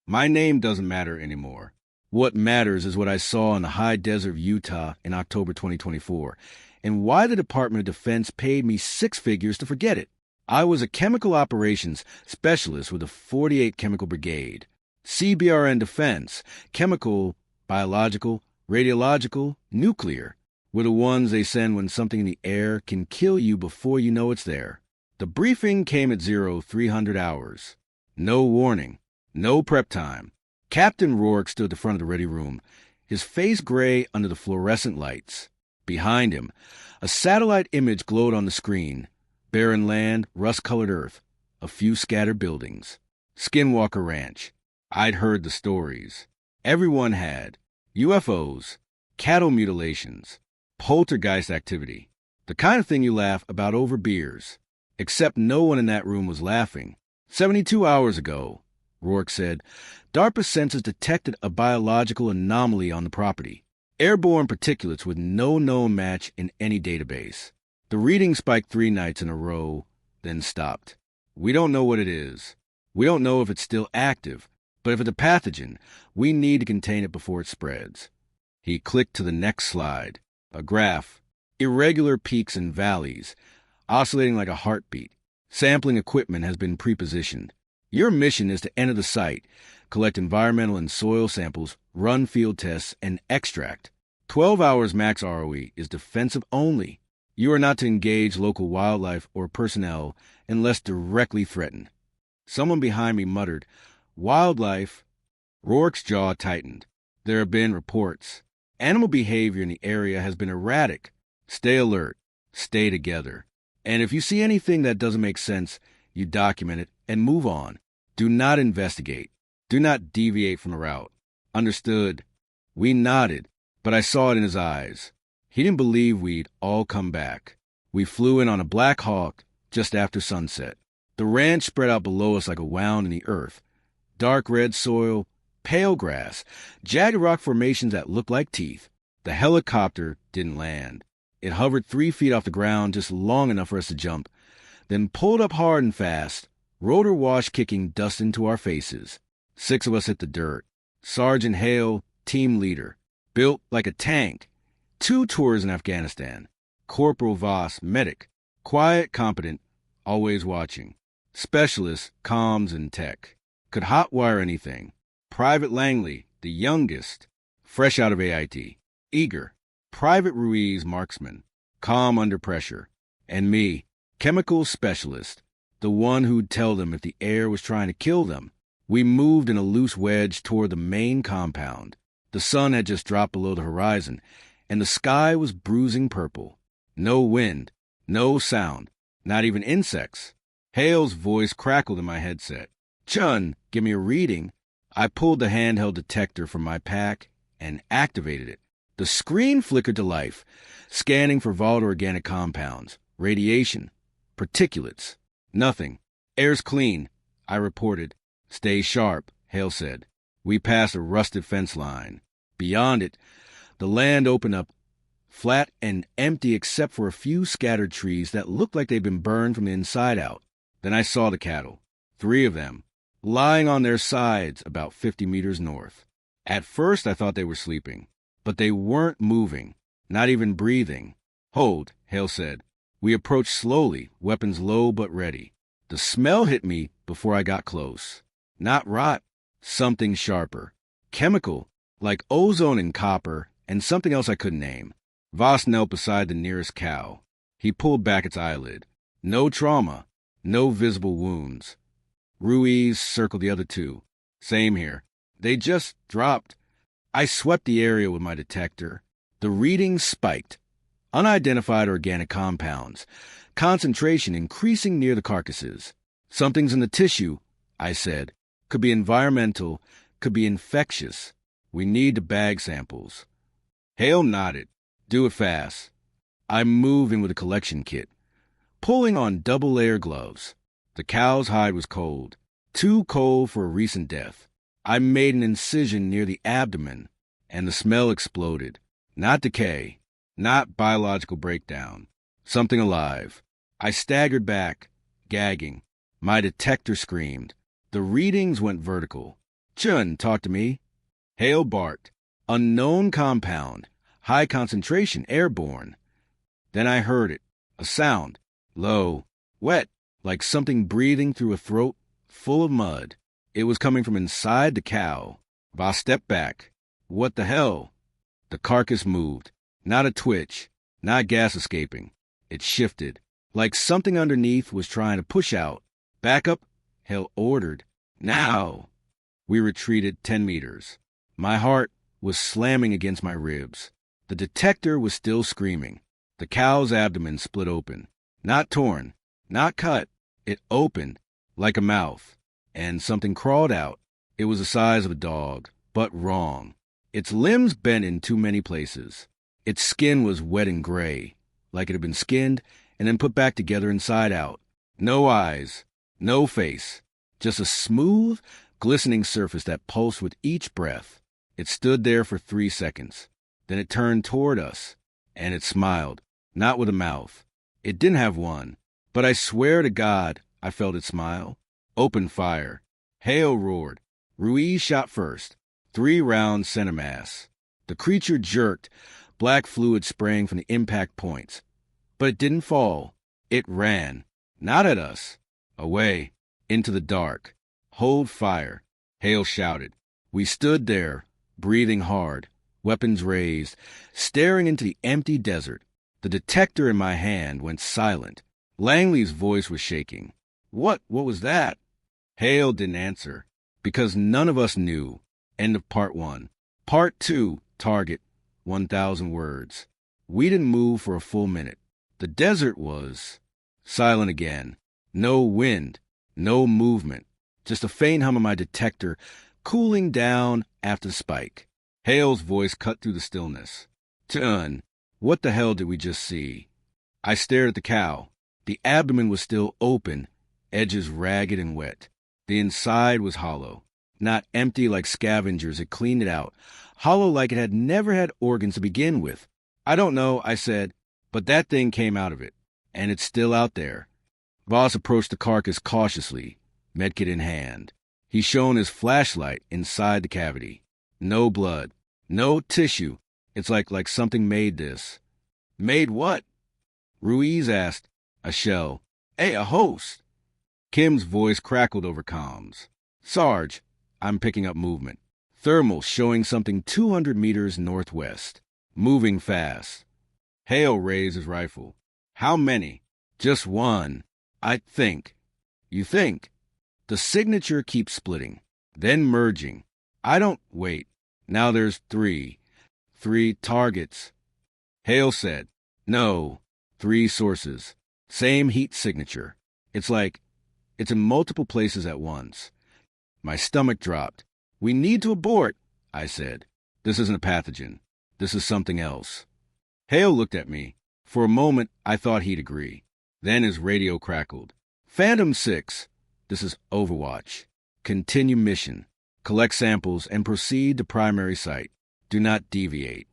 My name doesn't matter anymore. What matters is what I saw in the high desert of Utah in October 2024, and why the Department of Defense paid me six figures to forget it. I was a chemical operations specialist with the 48 Chemical Brigade. CBRN defense, chemical, biological, radiological, nuclear, were the ones they send when something in the air can kill you before you know it's there. The briefing came at 0300 hours. No warning. No prep time. Captain Rourke stood at the front of the ready room, his face gray under the fluorescent lights. Behind him, a satellite image glowed on the screen. Barren land, rust-colored earth, a few scattered buildings. Skinwalker Ranch. I'd heard the stories. Everyone had. UFOs, cattle mutilations, poltergeist activity. The kind of thing you laugh about over beers. Except no one in that room was laughing. 72 hours ago, Rourke said, DARPA sensors detected a biological anomaly on the property. Airborne particulates with no known match in any database. The reading spiked 3 nights in a row, then stopped. We don't know what it is. We don't know if it's still active, but if it's a pathogen, we need to contain it before it spreads. He clicked to the next slide. A graph. Irregular peaks and valleys, oscillating like a heartbeat. Sampling equipment has been prepositioned. Your mission is to enter the site, collect environmental and soil samples, run field tests, and extract. 12 hours max ROE is defensive only. You are not to engage local wildlife or personnel unless directly threatened. Someone behind me muttered, Wildlife. Rourke's jaw tightened. There have been reports. Animal behavior in the area has been erratic. Stay alert. Stay together. And if you see anything that doesn't make sense, you document it and move on. Do not investigate. Do not deviate from the route. Understood. We nodded, but I saw it in his eyes. He didn't believe we'd all come back. We flew in on a Black Hawk just after sunset. The ranch spread out below us like a wound in the earth. Dark red soil, pale grass, jagged rock formations that looked like teeth. The helicopter didn't land. It hovered 3 feet off the ground just long enough for us to jump, then pulled up hard and fast, rotor wash kicking dust into our faces. 6 of us hit the dirt. Sergeant Hale, team leader, built like a tank. 2 tours in Afghanistan. Corporal Voss, medic, quiet, competent, always watching. Specialist, comms and tech. Could hotwire anything. Private Langley, the youngest, fresh out of AIT. Eager. Private Ruiz, marksman, calm under pressure. And me, chemical specialist, the one who'd tell them if the air was trying to kill them. We moved in a loose wedge toward the main compound. The sun had just dropped below the horizon, and the sky was bruising purple. No wind, no sound, not even insects. Hale's voice crackled in my headset. Chun, give me a reading. I pulled the handheld detector from my pack and activated it. The screen flickered to life, scanning for volatile organic compounds, radiation, particulates. Nothing. Air's clean, I reported. Stay sharp, Hale said. We passed a rusted fence line. Beyond it, the land opened up, flat and empty except for a few scattered trees that looked like they'd been burned from the inside out. Then I saw the cattle, 3 of them, lying on their sides about 50 meters north. At first I thought they were sleeping, but they weren't moving, not even breathing. Hold, Hale said. We approached slowly, weapons low but ready. The smell hit me before I got close. Not rot, something sharper. Chemical, like ozone and copper, and something else I couldn't name. Voss knelt beside the nearest cow. He pulled back its eyelid. No trauma, no visible wounds. Ruiz circled the other 2. Same here. They just dropped. I swept the area with my detector. The readings spiked. Unidentified organic compounds. Concentration increasing near the carcasses. Something's in the tissue, I said. Could be environmental, could be infectious. We need to bag samples. Hale nodded. Do it fast. I moved in with a collection kit, pulling on double-layer gloves. The cow's hide was cold, too cold for a recent death. I made an incision near the abdomen, and the smell exploded. Not decay, not biological breakdown. Something alive. I staggered back, gagging. My detector screamed. The readings went vertical. Chun, talk to me. Hale barked. Unknown compound. High concentration, airborne. Then I heard it. A sound. Low. Wet. Like something breathing through a throat full of mud. It was coming from inside the cow. Boss stepped back. What the hell? The carcass moved. Not a twitch. Not gas escaping. It shifted. Like something underneath was trying to push out. Back up, Hale ordered. Now! We retreated 10 meters. My heart was slamming against my ribs. The detector was still screaming. The cow's abdomen split open. Not torn. Not cut. It opened, like a mouth. And something crawled out. It was the size of a dog, but wrong. Its limbs bent in too many places. Its skin was wet and gray, like it had been skinned and then put back together inside out. No eyes, no face, just a smooth, glistening surface that pulsed with each breath. It stood there for 3 seconds. Then it turned toward us, and it smiled, not with a mouth. It didn't have one, but I swear to God I felt it smile. Open fire. Hale roared. Ruiz shot first. 3 rounds center mass. The creature jerked, black fluid spraying from the impact points. But it didn't fall. It ran. Not at us. Away. Into the dark. Hold fire. Hale shouted. We stood there, breathing hard, weapons raised, staring into the empty desert. The detector in my hand went silent. Langley's voice was shaking. What was that? Hale didn't answer, because none of us knew. End of part 1. Part 2, target, 1,000 words. We didn't move for a full minute. The desert was silent again. No wind, no movement. Just a faint hum of my detector cooling down after the spike. Hale's voice cut through the stillness. Chun, what the hell did we just see? I stared at the cow. The abdomen was still open, edges ragged and wet. The inside was hollow. Not empty like scavengers had cleaned it out. Hollow like it had never had organs to begin with. I don't know, I said, but that thing came out of it. And it's still out there. Voss approached the carcass cautiously, medkit in hand. He shone his flashlight inside the cavity. No blood. No tissue. It's like something made this. Made what? Ruiz asked. A shell. Hey, a host. Kim's voice crackled over comms. Sarge, I'm picking up movement. Thermal showing something 200 meters northwest. Moving fast. Hale raised his rifle. How many? Just one. I think. You think? The signature keeps splitting, then merging. I don't wait. Now there's 3. 3 targets. Hale said, no, 3 sources. Same heat signature. It's in multiple places at once. My stomach dropped. We need to abort, I said. This isn't a pathogen. This is something else. Hale looked at me. For a moment, I thought he'd agree. Then his radio crackled. Phantom 6. This is Overwatch. Continue mission. Collect samples and proceed to primary site. Do not deviate.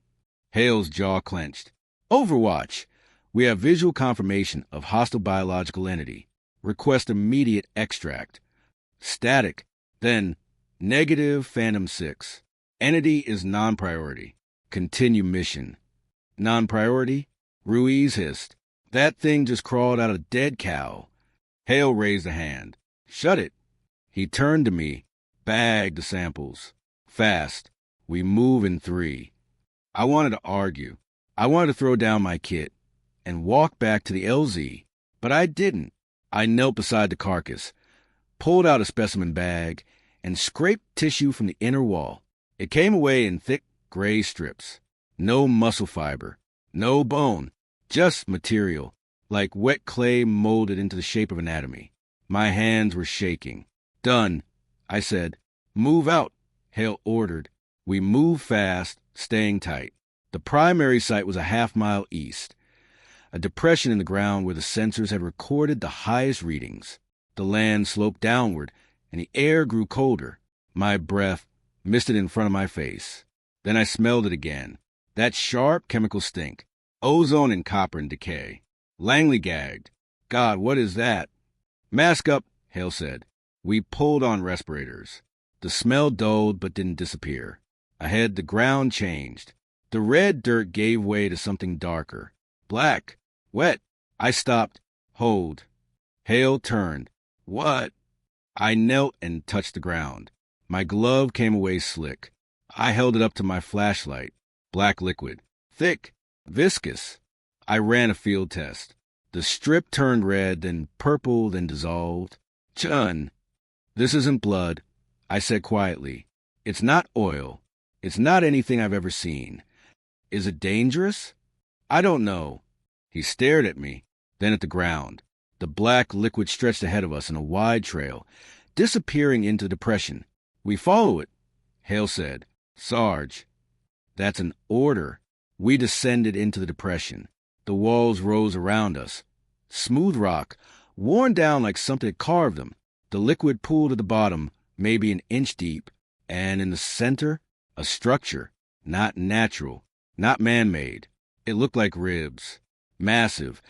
Hale's jaw clenched. Overwatch. We have visual confirmation of hostile biological entity. Request immediate extract. Static. Then, negative Phantom 6. Entity is non-priority. Continue mission. Non-priority? Ruiz hissed. That thing just crawled out of a dead cow. Hale raised a hand. Shut it. He turned to me. Bagged the samples. Fast. We move in 3. I wanted to argue. I wanted to throw down my kit and walk back to the LZ, but I didn't. I knelt beside the carcass, pulled out a specimen bag, and scraped tissue from the inner wall. It came away in thick gray strips. No muscle fiber, no bone, just material, like wet clay molded into the shape of anatomy. My hands were shaking. Done, I said. Move out, Hale ordered. We moved fast, staying tight. The primary site was a half-mile east, a depression in the ground where the sensors had recorded the highest readings. The land sloped downward, and the air grew colder. My breath misted in front of my face. Then I smelled it again. That sharp chemical stink. Ozone and copper in decay. Langley gagged. God, what is that? Mask up, Hale said. We pulled on respirators. The smell dulled but didn't disappear. Ahead, the ground changed. The red dirt gave way to something darker. Black. Wet. I stopped. Hold. Hale turned. What? I knelt and touched the ground. My glove came away slick. I held it up to my flashlight. Black liquid. Thick. Viscous. I ran a field test. The strip turned red, then purple, then dissolved. Chun. This isn't blood, I said quietly. It's not oil. It's not anything I've ever seen. Is it dangerous? I don't know. He stared at me, then at the ground. The black liquid stretched ahead of us in a wide trail, disappearing into the depression. We follow it, Hale said. Sarge. That's an order. We descended into the depression. The walls rose around us. Smooth rock, worn down like something had carved them. The liquid pooled at the bottom, maybe an inch deep, and in the center, a structure, not natural, not man-made. It looked like ribs, massive,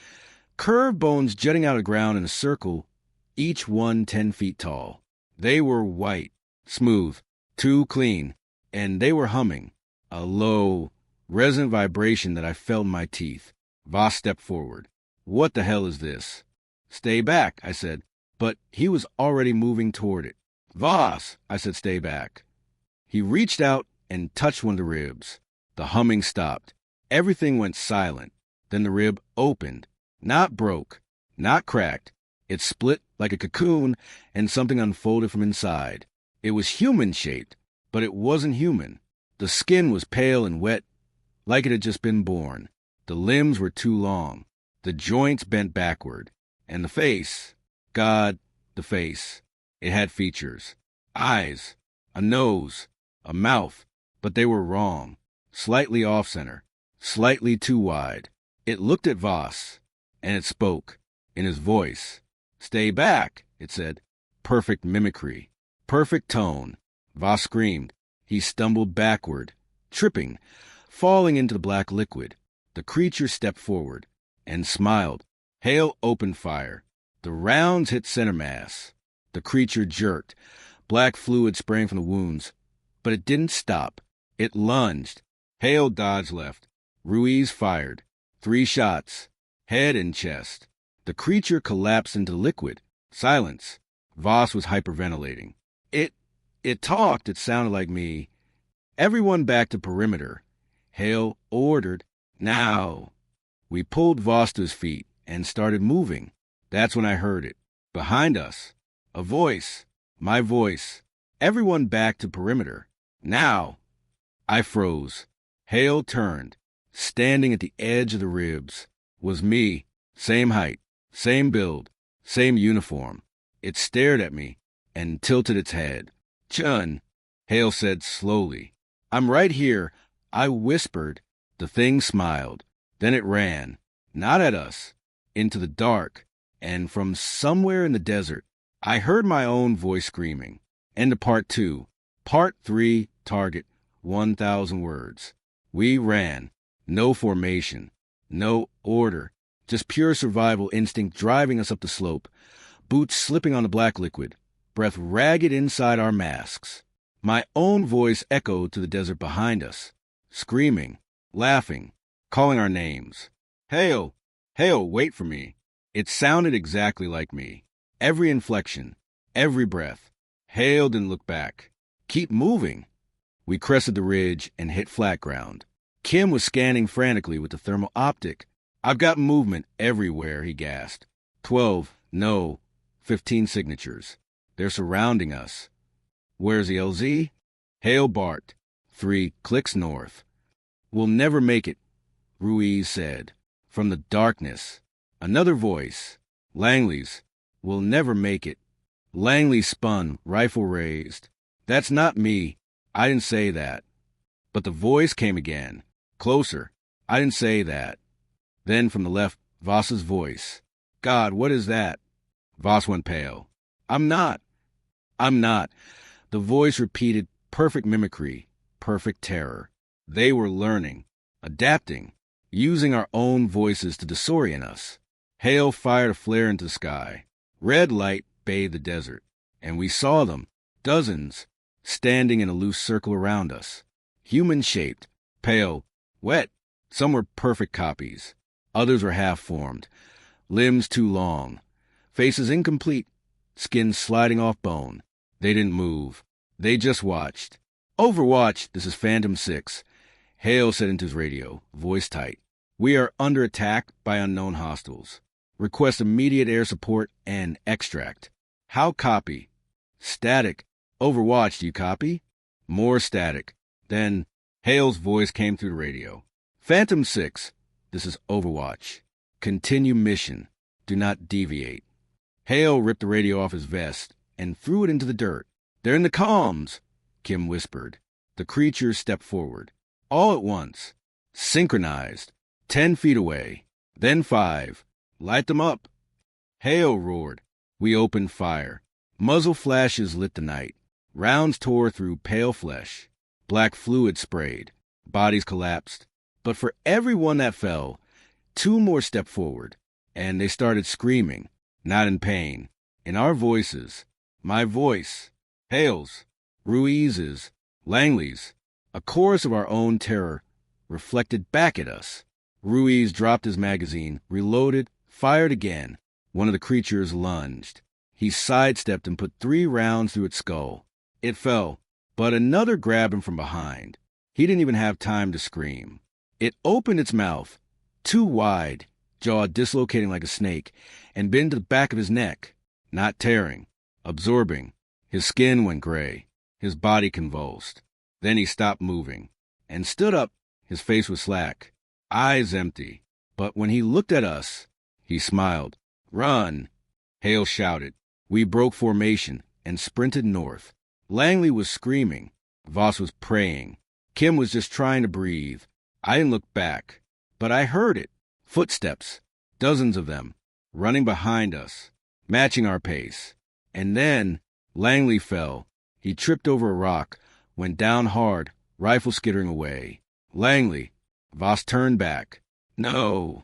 curved bones jutting out of the ground in a circle, each one 10 feet tall. They were white, smooth, too clean, and they were humming, a low, resonant vibration that I felt in my teeth. Voss stepped forward. What the hell is this? Stay back, I said, but he was already moving toward it. Voss, I said, stay back. He reached out and touched one of the ribs. The humming stopped. Everything went silent. Then the rib opened. Not broke, not cracked. It split like a cocoon, and something unfolded from inside. It was human-shaped, but it wasn't human. The skin was pale and wet, like it had just been born. The limbs were too long. The joints bent backward. And the face, God, the face. It had features. Eyes, a nose, a mouth, but they were wrong. Slightly off-center, slightly too wide. It looked at Voss, and it spoke, in his voice. Stay back, it said. Perfect mimicry. Perfect tone. Voss screamed. He stumbled backward, tripping, falling into the black liquid. The creature stepped forward and smiled. Hale opened fire. The rounds hit center mass. The creature jerked, black fluid spraying from the wounds. But it didn't stop. It lunged. Hale dodged left. Ruiz fired. 3 shots. Head and chest. The creature collapsed into liquid. Silence. Voss was hyperventilating. It talked. It sounded like me. Everyone back to perimeter. Hale ordered. Now. We pulled Voss to his feet and started moving. That's when I heard it. Behind us. A voice. My voice. Everyone back to perimeter. Now. I froze. Hale turned. Standing at the edge of the ribs was me. Same height. Same build. Same uniform. It stared at me and tilted its head. Chun, Hale said slowly. I'm right here. I whispered. The thing smiled. Then it ran. Not at us. Into the dark. And from somewhere in the desert, I heard my own voice screaming. End of part 2. Part 3, target, 1,000 words. We ran. No formation. No order. Just pure survival instinct driving us up the slope. Boots slipping on the black liquid. Breath ragged inside our masks. My own voice echoed to the desert behind us. Screaming. Laughing. Calling our names. Hale! Hale, wait for me. It sounded exactly like me. Every inflection. Every breath. Hale didn't look back. Keep moving. We crested the ridge and hit flat ground. Kim was scanning frantically with the thermal optic. I've got movement everywhere, he gasped. 12, no, 15 signatures. They're surrounding us. Where's the LZ? Hale barked. 3 clicks north. We'll never make it, Ruiz said. From the darkness. Another voice. Langley's. We'll never make it. Langley spun, rifle raised. That's not me. I didn't say that. But the voice came again. Closer. I didn't say that. Then from the left, Voss's voice. God, what is that? Voss went pale. I'm not. The voice repeated perfect mimicry, perfect terror. They were learning, adapting, using our own voices to disorient us. Hale fired a flare into the sky. Red light bathed the desert, and we saw them, dozens, standing in a loose circle around us. Human-shaped, pale, wet. Some were perfect copies. Others were half-formed, limbs too long, faces incomplete, skin sliding off bone. They didn't move. They just watched. Overwatch, this is Phantom 6. Hale said into his radio, voice tight. We are under attack by unknown hostiles. Request immediate air support and extract. How copy? Static. Overwatch, do you copy? More static. Then Hale's voice came through the radio. Phantom 6, this is Overwatch. Continue mission. Do not deviate. Hale ripped the radio off his vest and threw it into the dirt. They're in the comms, Kim whispered. The creatures stepped forward. All at once. Synchronized. 10 feet away. Then 5. Light them up. Hale roared. We opened fire. Muzzle flashes lit the night. Rounds tore through pale flesh. Black fluid sprayed. Bodies collapsed. But for every one that fell, 2 more stepped forward, and they started screaming, not in pain, in our voices. My voice, Hale's, Ruiz's, Langley's, a chorus of our own terror reflected back at us. Ruiz dropped his magazine, reloaded, fired again. One of the creatures lunged. He sidestepped and put 3 rounds through its skull. It fell, but another grabbed him from behind. He didn't even have time to scream. It opened its mouth, too wide, jaw dislocating like a snake, and bit into the back of his neck, not tearing, absorbing. His skin went gray. His body convulsed. Then he stopped moving and stood up. His face was slack, eyes empty. But when he looked at us, he smiled. Run! Hale shouted. We broke formation and sprinted north. Langley was screaming. Voss was praying. Kim was just trying to breathe. I didn't look back, but I heard it. Footsteps, dozens of them, running behind us, matching our pace. And then Langley fell. He tripped over a rock, went down hard, rifle skittering away. Langley. Voss turned back. No.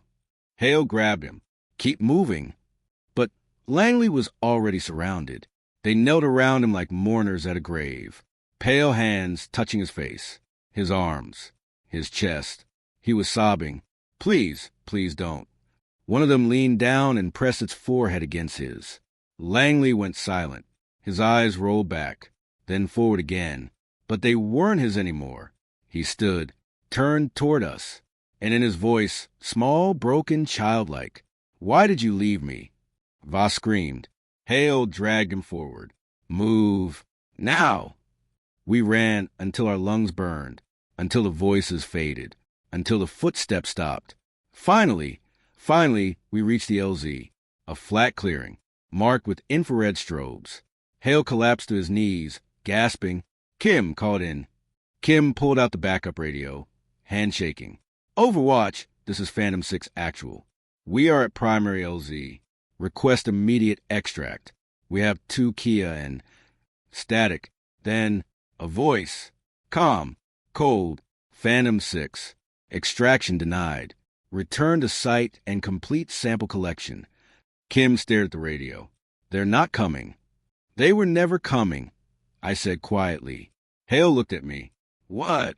Hale grabbed him. Keep moving. But Langley was already surrounded. They knelt around him like mourners at a grave. Pale hands touching his face, his arms, his chest. He was sobbing. Please, please don't. One of them leaned down and pressed its forehead against his. Langley went silent. His eyes rolled back, then forward again. But they weren't his anymore. He stood, turned toward us, and in his voice, small, broken, childlike, Why did you leave me? Voss screamed. Hale dragged him forward. Move. Now! We ran until our lungs burned, until the voices faded, until the footsteps stopped. Finally, we reached the LZ, a flat clearing, marked with infrared strobes. Hale collapsed to his knees, gasping. Kim called in. Kim pulled out the backup radio, handshaking. Overwatch, this is Phantom 6 Actual. We are at primary LZ. Request immediate extract. We have 2 Kia and static. Then a voice. Calm. Cold. Phantom 6. Extraction denied. Return to site and complete sample collection. Kim stared at the radio. They're not coming. They were never coming, I said quietly. Hale looked at me. What?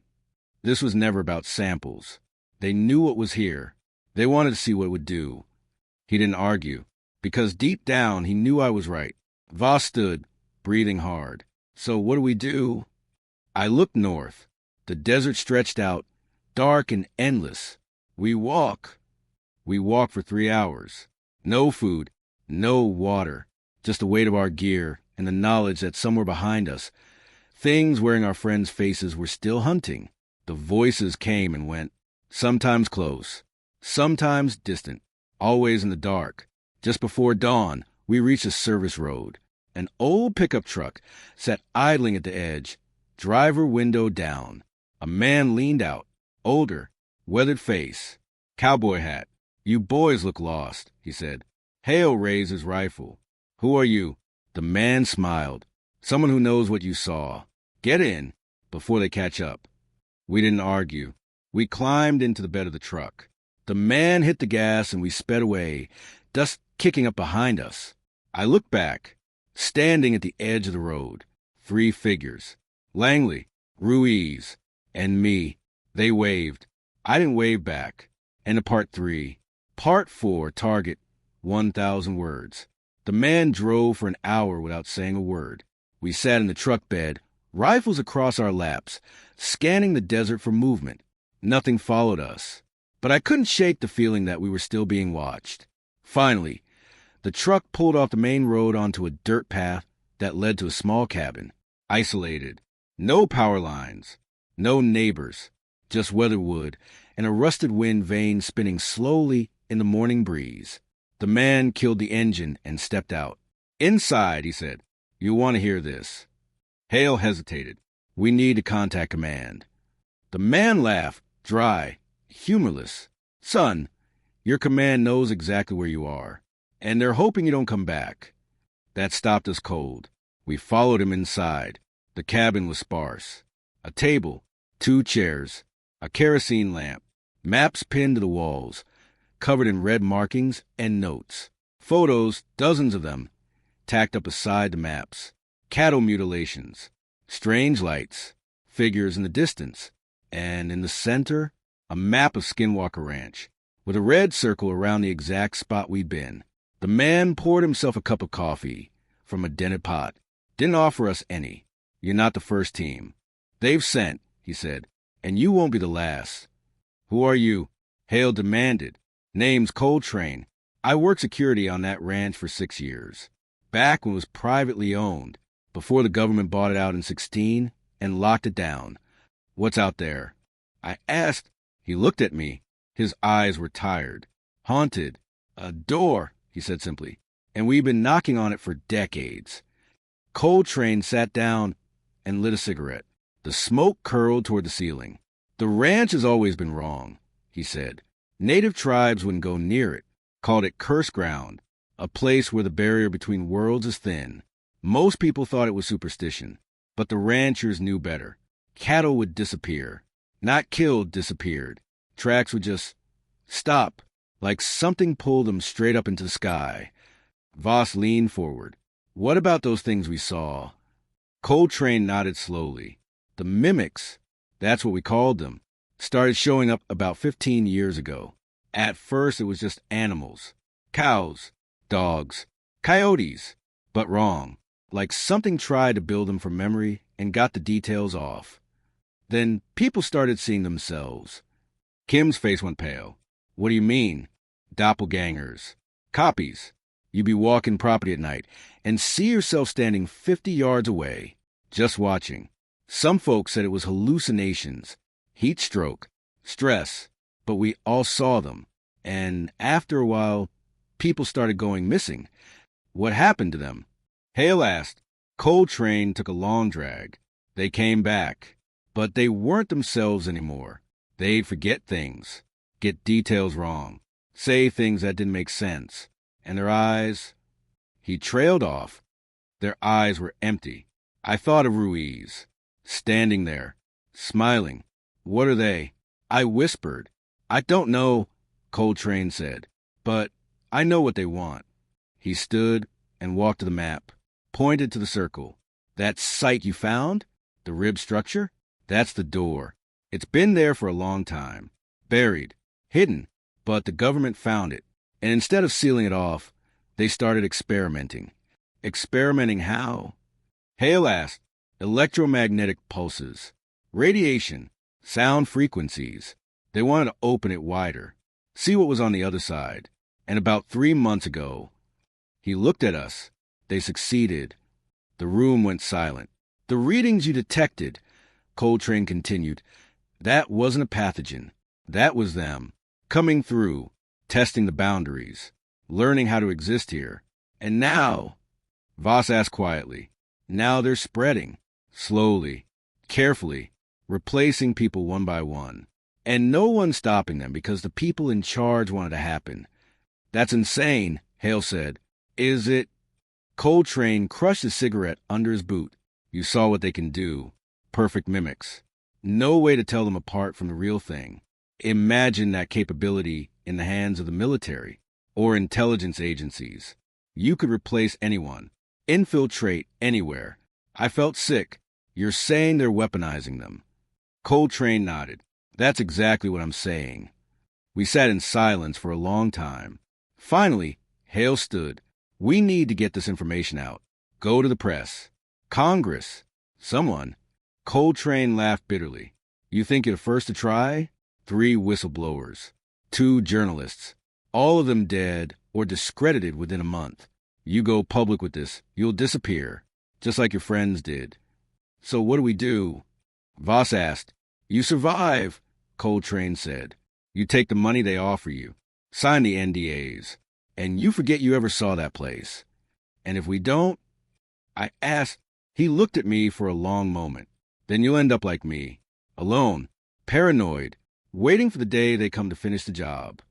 This was never about samples. They knew what was here. They wanted to see what it would do. He didn't argue, because deep down he knew I was right. Voss stood, breathing hard. So what do we do? I looked north. The desert stretched out, dark and endless. We walk. We walk for 3 hours. No food, no water, just the weight of our gear and the knowledge that somewhere behind us, things wearing our friends' faces were still hunting. The voices came and went, sometimes close, sometimes distant, always in the dark. Just before dawn, we reached a service road. An old pickup truck sat idling at the edge, driver window down. A man leaned out, older, weathered face, cowboy hat. You boys look lost, he said. Hale raised his rifle. Who are you? The man smiled. Someone who knows what you saw. Get in, before they catch up. We didn't argue. We climbed into the bed of the truck. The man hit the gas and we sped away, dust kicking up behind us. I looked back, standing at the edge of the road. 3 figures. Langley, Ruiz, and me. They waved. I didn't wave back. And to part 3. Part 4, target, 1,000 words. The man drove for an hour without saying a word. We sat in the truck bed, rifles across our laps, scanning the desert for movement. Nothing followed us. But I couldn't shake the feeling that we were still being watched. Finally, the truck pulled off the main road onto a dirt path that led to a small cabin. Isolated. No power lines. No neighbors. Just weatherwood and a rusted wind vane spinning slowly in the morning breeze. The man killed the engine and stepped out. "Inside," he said. "You want to hear this." Hale hesitated. "We need to contact command." The man laughed, dry, humorless. "Son, your command knows exactly where you are, and they're hoping you don't come back." That stopped us cold. We followed him inside. The cabin was sparse. A table, 2 chairs, a kerosene lamp, maps pinned to the walls, covered in red markings and notes. Photos, dozens of them, tacked up beside the maps. Cattle mutilations, strange lights, figures in the distance, and in the center, a map of Skinwalker Ranch, with a red circle around the exact spot we'd been. The man poured himself a cup of coffee from a dented pot. Didn't offer us any. "You're not the first team. They've sent," he said, "and you won't be the last." "Who are you?" Hale demanded. "Name's Coltrane. I worked security on that ranch for 6 years. Back when it was privately owned, before the government bought it out in 16 and locked it down." "What's out there?" I asked. He looked at me. His eyes were tired. "Haunted. A door," he said simply. "And we've been knocking on it for decades." Coltrane sat down and lit a cigarette. The smoke curled toward the ceiling. "The ranch has always been wrong," he said. "Native tribes wouldn't go near it, called it cursed ground, a place where the barrier between worlds is thin. Most people thought it was superstition, but the ranchers knew better. Cattle would disappear. Not killed, disappeared. Tracks would just stop, like something pulled them straight up into the sky." Voss leaned forward. "What about those things we saw?" Coltrane nodded slowly. "The mimics, that's what we called them, started showing up about 15 years ago. At first it was just animals. Cows, dogs, coyotes. But wrong. Like something tried to build them from memory and got the details off. Then people started seeing themselves." Kim's face went pale. "What do you mean?" "Doppelgangers. Copies. You'd be walking property at night and see yourself standing 50 yards away, just watching. Some folks said it was hallucinations, heat stroke, stress, but we all saw them. And after a while, people started going missing. What happened to them?" Hale asked. Coltrane took a long drag. "They came back, but they weren't themselves anymore. They'd forget things, get details wrong, say things that didn't make sense. And their eyes..." He trailed off. Their eyes were empty. I thought of Ruiz, standing there, smiling. "What are they?" I whispered. "I don't know," Coltrane said, "but I know what they want." He stood and walked to the map, pointed to the circle. "That site you found? The rib structure? That's the door. It's been there for a long time. Buried, hidden, but the government found it. And instead of sealing it off, they started experimenting." "Experimenting how?" Hale asked. "Electromagnetic pulses, radiation, sound frequencies. They wanted to open it wider, see what was on the other side. And about 3 months ago," he looked at us, "they succeeded." The room went silent. "The readings you detected," Coltrane continued, "that wasn't a pathogen. That was them, coming through, testing the boundaries, learning how to exist here. And now," Voss asked quietly, "now they're spreading, slowly, carefully, replacing people one by one. And no one's stopping them because the people in charge want it to happen." "That's insane," Hale said. "Is it?" Coltrane crushed his cigarette under his boot. "You saw what they can do. Perfect mimics. No way to tell them apart from the real thing. Imagine that capability in the hands of the military or intelligence agencies. You could replace anyone, infiltrate anywhere. I felt sick. You're saying they're weaponizing them. Coltrane nodded. That's exactly what I'm saying. We sat in silence for a long time. Finally, Hale stood. We need to get this information out. Go to the press. Congress. Someone. Coltrane laughed bitterly. You think you're the first to try? 3 whistleblowers. 2 journalists. All of them dead or discredited within a month. You go public with this, you'll disappear, just like your friends did. So what do we do? Voss asked. You survive, Coltrane said. You take the money they offer you, sign the NDAs, and you forget you ever saw that place. And if we don't, I asked. He looked at me for a long moment. Then you'll end up like me, alone, paranoid, waiting for the day they come to finish the job.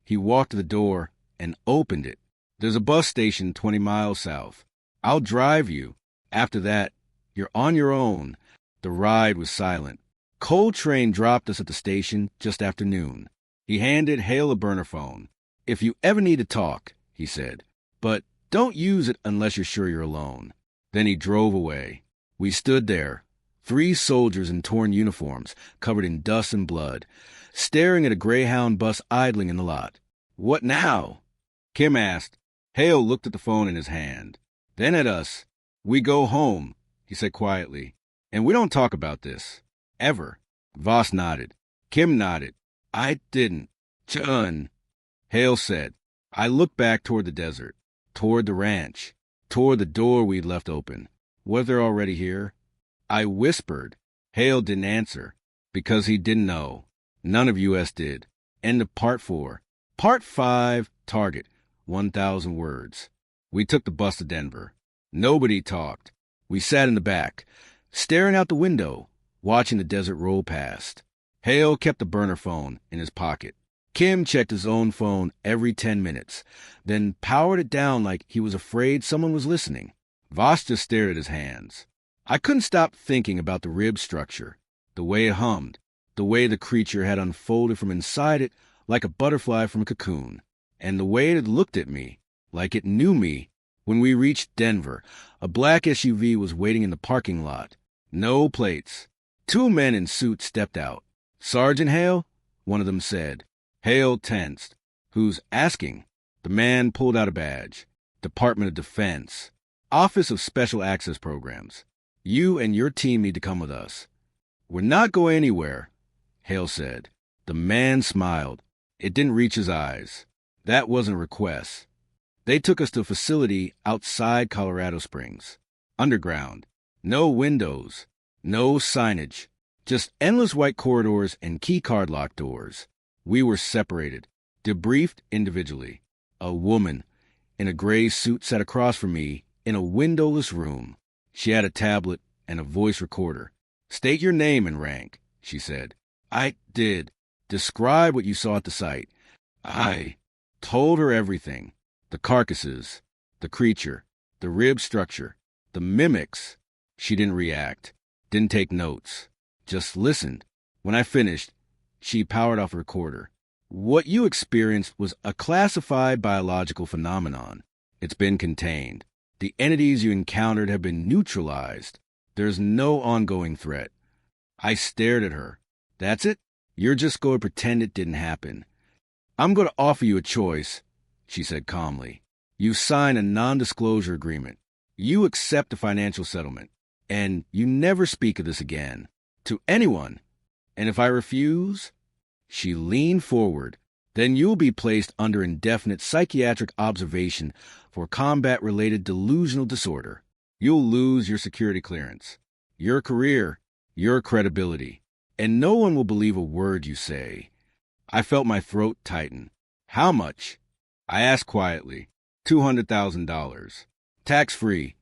He walked to the door and opened it. There's a bus station 20 miles south. I'll drive you. After that, you're on your own. The ride was silent. Coltrane dropped us at the station just after noon. He handed Hale a burner phone. If you ever need to talk, he said, but don't use it unless you're sure you're alone. Then he drove away. We stood there, 3 soldiers in torn uniforms, covered in dust and blood, staring at a Greyhound bus idling in the lot. What now? Kim asked. Hale looked at the phone in his hand. Then at us. We go home, he said quietly. And we don't talk about this. Ever. Voss nodded. Kim nodded. I didn't. Chun. Hale said. I looked back toward the desert, toward the ranch, toward the door we'd left open. Was there already here? I whispered. Hale didn't answer, because he didn't know. None of US did. End of Part 4. Part 5, target, 1,000 words. We took the bus to Denver. Nobody talked. We sat in the back, staring out the window, watching the desert roll past. Hale kept the burner phone in his pocket. Kim checked his own phone every 10 minutes, then powered it down like he was afraid someone was listening. Voss just stared at his hands. I couldn't stop thinking about the rib structure, the way it hummed, the way the creature had unfolded from inside it like a butterfly from a cocoon, and the way it had looked at me, like it knew me. When we reached Denver, a black SUV was waiting in the parking lot. No plates. 2 men in suits stepped out. Sergeant Hale? One of them said. Hale tensed. Who's asking? The man pulled out a badge. Department of Defense. Office of Special Access Programs. You and your team need to come with us. We're not going anywhere, Hale said. The man smiled. It didn't reach his eyes. That wasn't a request. They took us to a facility outside Colorado Springs. Underground. No windows. No signage. Just endless white corridors and keycard locked doors. We were separated, debriefed individually. A woman in a gray suit sat across from me in a windowless room. She had a tablet and a voice recorder. State your name and rank, she said. I did. Describe what you saw at the site. I told her everything. The carcasses, the creature, the rib structure, the mimics. She didn't react, didn't take notes, just listened. When I finished, she powered off the recorder. What you experienced was a classified biological phenomenon. It's been contained. The entities you encountered have been neutralized. There's no ongoing threat. I stared at her. That's it? You're just going to pretend it didn't happen. I'm going to offer you a choice, she said calmly. You sign a non-disclosure agreement. You accept a financial settlement. And you never speak of this again. To anyone. And if I refuse? She leaned forward. Then you'll be placed under indefinite psychiatric observation for combat-related delusional disorder. You'll lose your security clearance, your career, your credibility, and no one will believe a word you say. I felt my throat tighten. How much? I asked quietly. $200,000. Tax-free.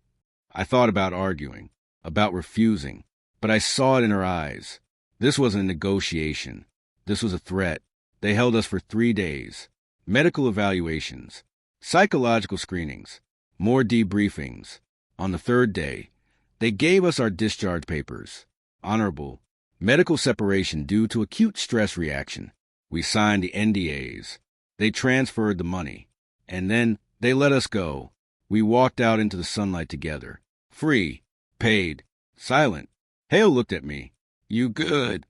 I thought about arguing, about refusing, but I saw it in her eyes. This wasn't a negotiation. This was a threat. They held us for 3 days. Medical evaluations, psychological screenings, more debriefings. On the 3rd day, they gave us our discharge papers. Honorable. Medical separation due to acute stress reaction. We signed the NDAs. They transferred the money. And then they let us go. We walked out into the sunlight together. Free. Paid. Silent. Hale looked at me. You good?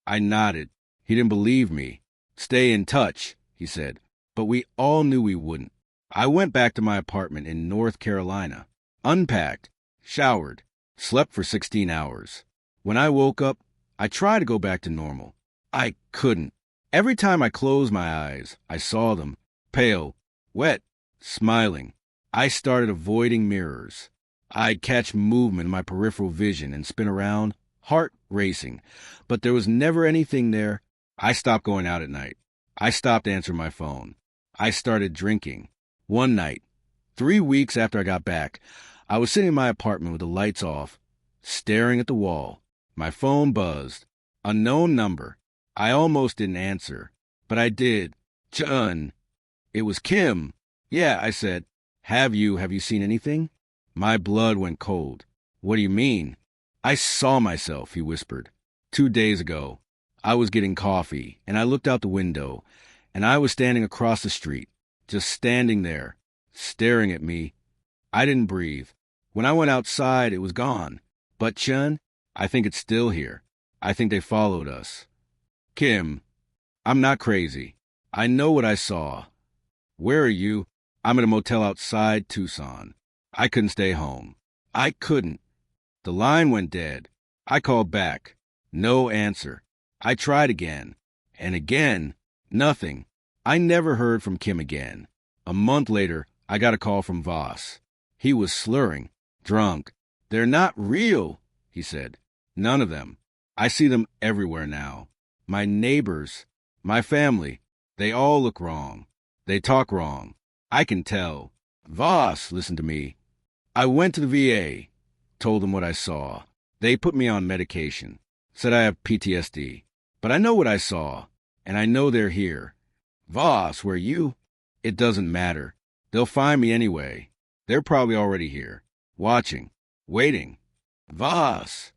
I nodded. He didn't believe me. Stay in touch, he said. But we all knew we wouldn't. I went back to my apartment in North Carolina, unpacked, showered, slept for 16 hours. When I woke up, I tried to go back to normal. I couldn't. Every time I closed my eyes, I saw them, pale, wet, smiling. I started avoiding mirrors. I'd catch movement in my peripheral vision and spin around, heart racing. But there was never anything there. I stopped going out at night. I stopped answering my phone. I started drinking. One night, 3 weeks after I got back, I was sitting in my apartment with the lights off, staring at the wall. My phone buzzed. Unknown number. I almost didn't answer, but I did. Chun. It was Kim. Yeah, I said. Have you seen anything? My blood went cold. What do you mean? I saw myself, he whispered. 2 days ago. I was getting coffee, and I looked out the window, and I was standing across the street, just standing there, staring at me. I didn't breathe. When I went outside, it was gone. But Chun, I think it's still here. I think they followed us. Kim, I'm not crazy. I know what I saw. Where are you? I'm at a motel outside Tucson. I couldn't stay home. I couldn't. The line went dead. I called back. No answer. I tried again. And again. Nothing. I never heard from Kim again. A month later, I got a call from Voss. He was slurring, drunk. They're not real, he said. None of them. I see them everywhere now. My neighbors, my family, they all look wrong. They talk wrong. I can tell. Voss, listen to me. I went to the VA, told them what I saw. They put me on medication, said I have PTSD. But I know what I saw, and I know they're here. Voss, where you? It doesn't matter. They'll find me anyway. They're probably already here, watching, waiting. Voss.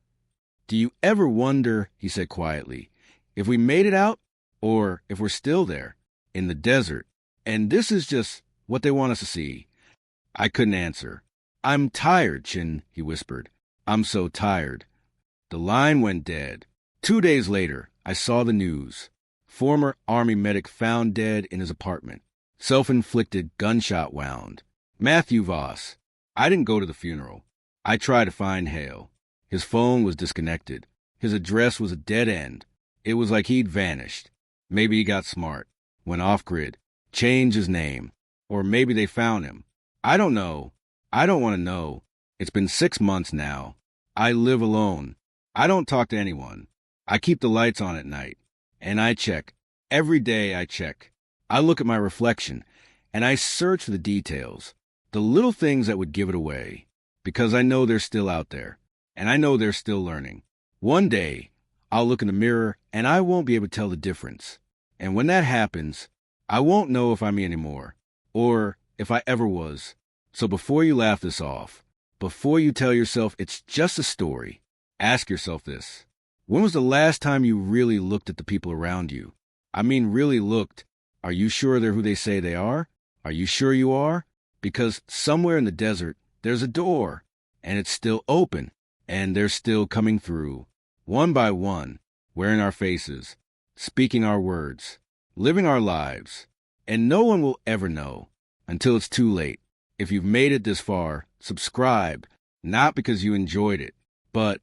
Do you ever wonder, he said quietly, if we made it out, or if we're still there, in the desert, and this is just what they want us to see? I couldn't answer. I'm tired, Chin, he whispered. I'm so tired. The line went dead. 2 days later, I saw the news. Former Army medic found dead in his apartment. Self-inflicted gunshot wound. Matthew Voss. I didn't go to the funeral. I tried to find Hale. His phone was disconnected. His address was a dead end. It was like he'd vanished. Maybe he got smart, went off-grid, changed his name. Or maybe they found him. I don't know. I don't want to know. It's been 6 months now. I live alone. I don't talk to anyone. I keep the lights on at night. And I check. Every day I check. I look at my reflection, and I search for the details, the little things that would give it away, because I know they're still out there, and I know they're still learning. One day, I'll look in the mirror, and I won't be able to tell the difference. And when that happens, I won't know if I'm me anymore, or if I ever was. So before you laugh this off, before you tell yourself it's just a story, ask yourself this. When was the last time you really looked at the people around you? I mean, really looked. Are you sure they're who they say they are? Are you sure you are? Because somewhere in the desert, there's a door, and it's still open, and they're still coming through, one by one, wearing our faces, speaking our words, living our lives. And no one will ever know until it's too late. If you've made it this far, subscribe, not because you enjoyed it, but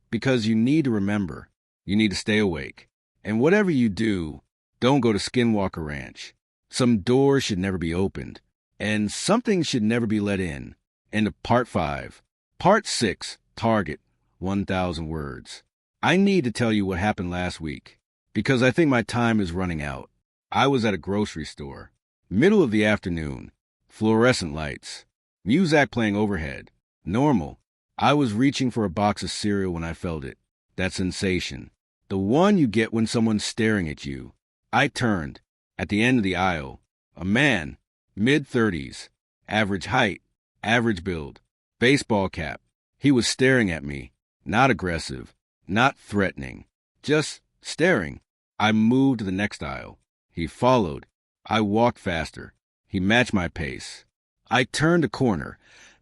because you need to remember. You need to stay awake. And whatever you do, don't go to Skinwalker Ranch. Some doors should never be opened, and something should never be let in. End of Part 5. Part 6, Target, 1,000 words. I need to tell you what happened last week, because I think my time is running out. I was at a grocery store. Middle of the afternoon. Fluorescent lights. Muzak playing overhead. Normal. I was reaching for a box of cereal when I felt it. That sensation. The one you get when someone's staring at you. I turned. At the end of the aisle. A man. Mid-30s. Average height. Average build. Baseball cap. He was staring at me. Not aggressive. Not threatening. Just staring. I moved to the next aisle. He followed. I walked faster. He matched my pace. I turned a corner,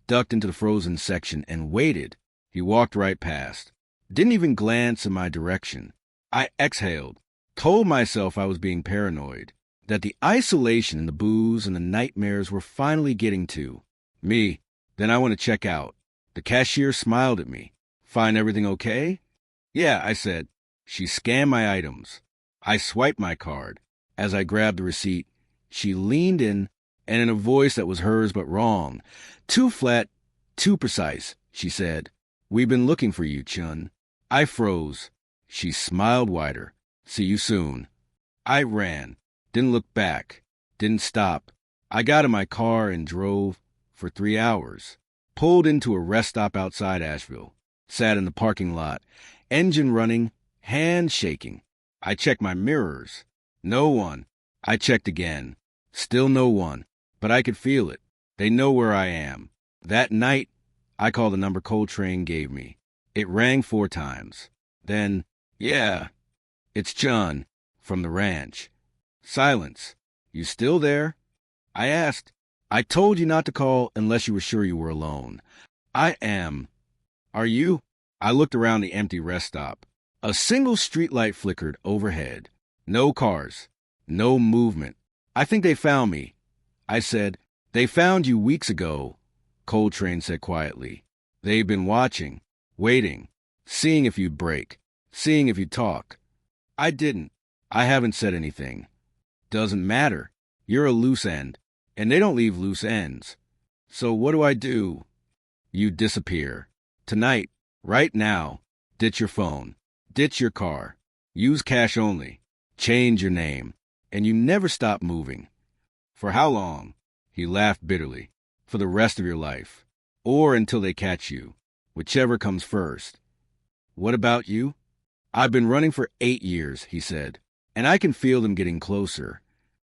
ducked into the frozen section, and waited. He walked right past. Didn't even glance in my direction. I exhaled, told myself I was being paranoid, that the isolation and the booze and the nightmares were finally getting to me. Then I want to check out. The cashier smiled at me. Find everything okay? Yeah, I said. She scanned my items. I swiped my card. As I grabbed the receipt, she leaned in, and in a voice that was hers but wrong, too flat, too precise, she said, "We've been looking for you, Chun." I froze. She smiled wider. "See you soon." I ran. Didn't look back. Didn't stop. I got in my car and drove for 3 hours. Pulled into a rest stop outside Asheville. Sat in the parking lot. Engine running, hands shaking. I checked my mirrors. No one. I checked again. Still no one. But I could feel it. They know where I am. That night, I called the number Coltrane gave me. It rang 4 times. Then, "Yeah, it's John from the ranch." Silence. "You still there?" I asked. "I told you not to call unless you were sure you were alone." "I am." "Are you?" I looked around the empty rest stop. A single streetlight flickered overhead. No cars. No movement. "I think they found me." I said. "They found you weeks ago," Coltrane said quietly. "They've been watching, waiting, seeing if you'd break, seeing if you'd talk." I didn't. I haven't said anything. Doesn't matter. You're a loose end, and they don't leave loose ends. So what do I do? You disappear. Tonight, right now. Ditch your phone. Ditch your car. Use cash only. Change your name. And you never stop moving. For how long? He laughed bitterly. For the rest of your life. Or until they catch you. Whichever comes first. What about you? I've been running for 8 years, he said. And I can feel them getting closer.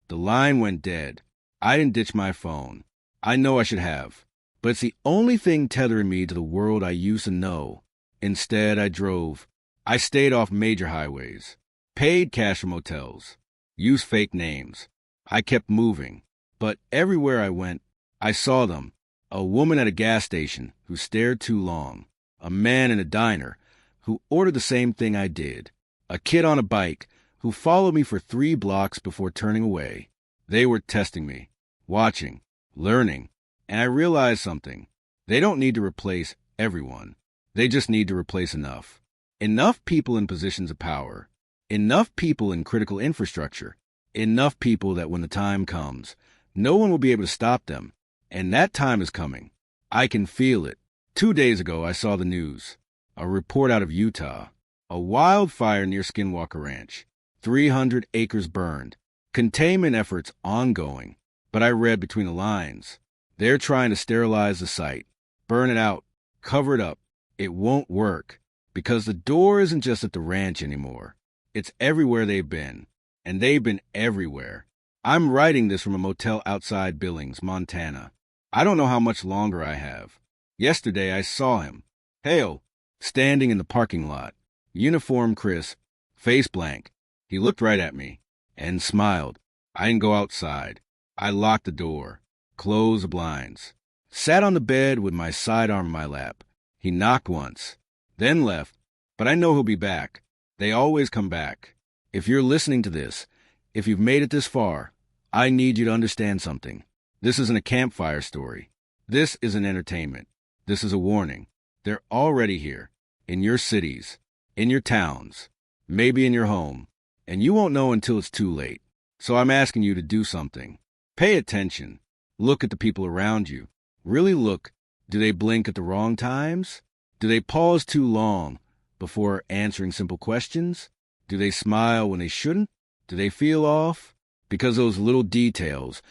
The line went dead. I didn't ditch my phone. I know I should have. But it's the only thing tethering me to the world I used to know. Instead, I drove. I stayed off major highways. Paid cash for motels. Used fake names. I kept moving. But everywhere I went, I saw them. A woman at a gas station who stared too long. A man in a diner who ordered the same thing I did. A kid on a bike who followed me for 3 blocks before turning away. They were testing me, watching, learning, and I realized something. They don't need to replace everyone. They just need to replace enough. Enough people in positions of power. Enough people in critical infrastructure. Enough people that when the time comes, no one will be able to stop them. And that time is coming. I can feel it. 2 days ago, I saw the news. A report out of Utah. A wildfire near Skinwalker Ranch. 300 acres burned. Containment efforts ongoing. But I read between the lines. They're trying to sterilize the site. Burn it out. Cover it up. It won't work. Because the door isn't just at the ranch anymore. It's everywhere they've been. And they've been everywhere. I'm writing this from a motel outside Billings, Montana. I don't know how much longer I have. Yesterday I saw him. Hale, standing in the parking lot. Uniform crisp. Face blank. He looked right at me. And smiled. I didn't go outside. I locked the door. Closed the blinds. Sat on the bed with my sidearm in my lap. He knocked once. Then left. But I know he'll be back. They always come back. If you're listening to this, if you've made it this far, I need you to understand something. This isn't a campfire story. This is an entertainment. This is a warning. They're already here. In your cities. In your towns. Maybe in your home. And you won't know until it's too late. So I'm asking you to do something. Pay attention. Look at the people around you. Really look. Do they blink at the wrong times? Do they pause too long before answering simple questions? Do they smile when they shouldn't? Do they feel off? Because those little details,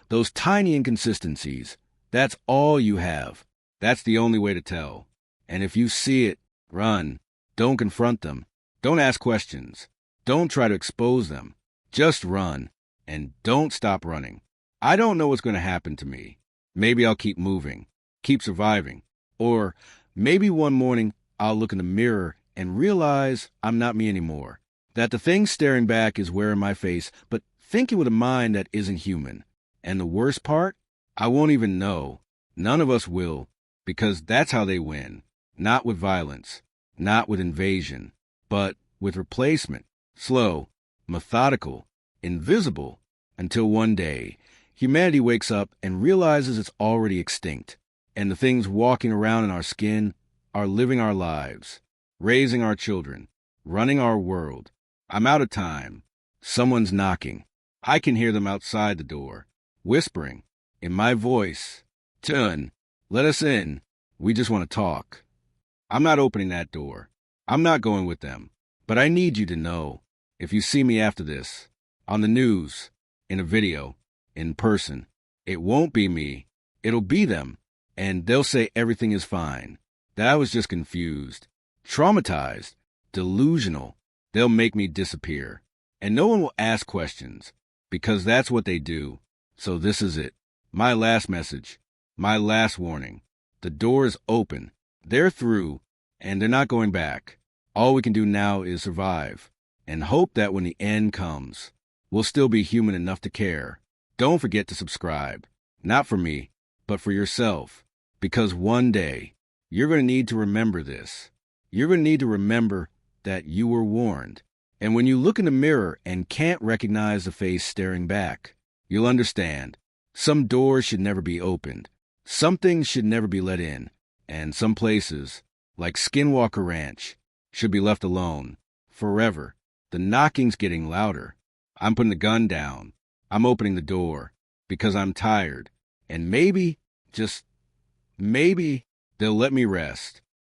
those tiny inconsistencies, that's all you have. That's the only way to tell. And if you see it, run. Don't confront them. Don't ask questions. Don't try to expose them. Just run. And don't stop running. I don't know what's going to happen to me. Maybe I'll keep moving, keep surviving. Or maybe one morning I'll look in the mirror and realize I'm not me anymore. That the thing staring back is wearing my face, but thinking with a mind that isn't human. And the worst part? I won't even know. None of us will. Because that's how they win. Not with violence. not with invasion, but with replacement, slow, methodical, invisible, until one day, humanity wakes up and realizes it's already extinct, and the things walking around in our skin are living our lives, raising our children, running our world. I'm out of time. Someone's knocking. I can hear them outside the door, whispering, in my voice, "Tun, let us in. We just want to talk." I'm not opening that door. I'm not going with them. But I need you to know, if you see me after this, on the news, in a video, in person, it won't be me. It'll be them. And they'll say everything is fine. That I was just confused, traumatized, delusional. They'll make me disappear. And no one will ask questions, because that's what they do. So this is it. My last message. My last warning. The door is open. They're through, and they're not going back. All we can do now is survive, and hope that when the end comes, we'll still be human enough to care. Don't forget to subscribe. Not for me, but for yourself. Because one day, you're going to need to remember this. You're going to need to remember that you were warned. And when you look in the mirror and can't recognize the face staring back, you'll understand. Some doors should never be opened. Some things should never be let in. And some places, like Skinwalker Ranch, should be left alone. Forever. The knocking's getting louder. I'm putting the gun down. I'm opening the door. Because I'm tired. And maybe, just maybe, they'll let me rest.